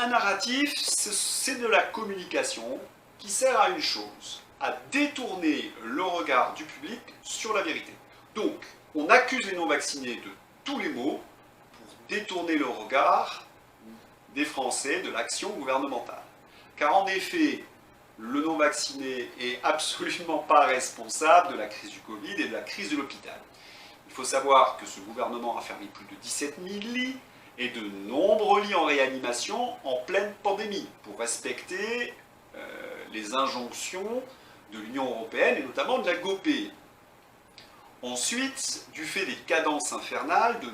Un narratif, c'est de la communication qui sert à une chose, à détourner le regard du public sur la vérité. Donc, on accuse les non-vaccinés de tous les maux pour détourner le regard des Français de l'action gouvernementale. Car en effet, le non-vacciné est absolument pas responsable de la crise du Covid et de la crise de l'hôpital. Il faut savoir que ce gouvernement a fermé plus de 17 000 lits et de nombreux lits en réanimation en pleine pandémie pour respecter les injonctions de l'Union européenne et notamment de la GOPE. Ensuite, du fait des cadences infernales, de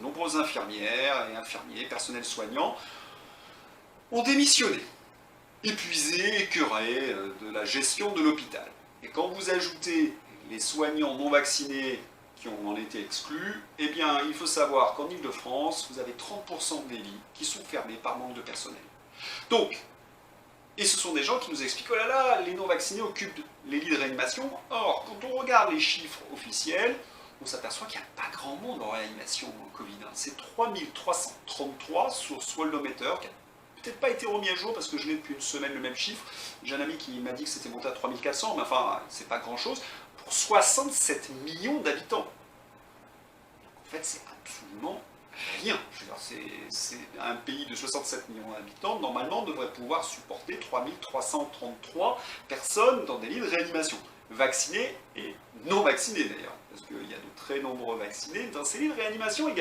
nombreuses infirmières et infirmiers, personnels soignants, ont démissionné, épuisés, écœurés de la gestion de l'hôpital. Et quand vous ajoutez les soignants non vaccinés qui en été exclus, eh bien, il faut savoir qu'en Ile-de-France, vous avez 30% des lits qui sont fermés par manque de personnel. Donc, et ce sont des gens qui nous expliquent, oh là là, les non-vaccinés occupent les lits de réanimation. Or, quand on regarde les chiffres officiels, on s'aperçoit qu'il n'y a pas grand monde en réanimation en Covid. C'est 3333 sur Swallometer, qui n'a peut-être pas été remis à jour parce que je l'ai depuis une semaine le même chiffre. J'ai un ami qui m'a dit que c'était monté à 3400, mais enfin, c'est pas grand-chose, pour 67 millions d'habitants. En fait, c'est absolument rien. C'est un pays de 67 millions d'habitants, normalement, devrait pouvoir supporter 3333 personnes dans des lits de réanimation. Vaccinés et non vaccinés d'ailleurs, parce qu'il y a de très nombreux vaccinés dans ces lits de réanimation également.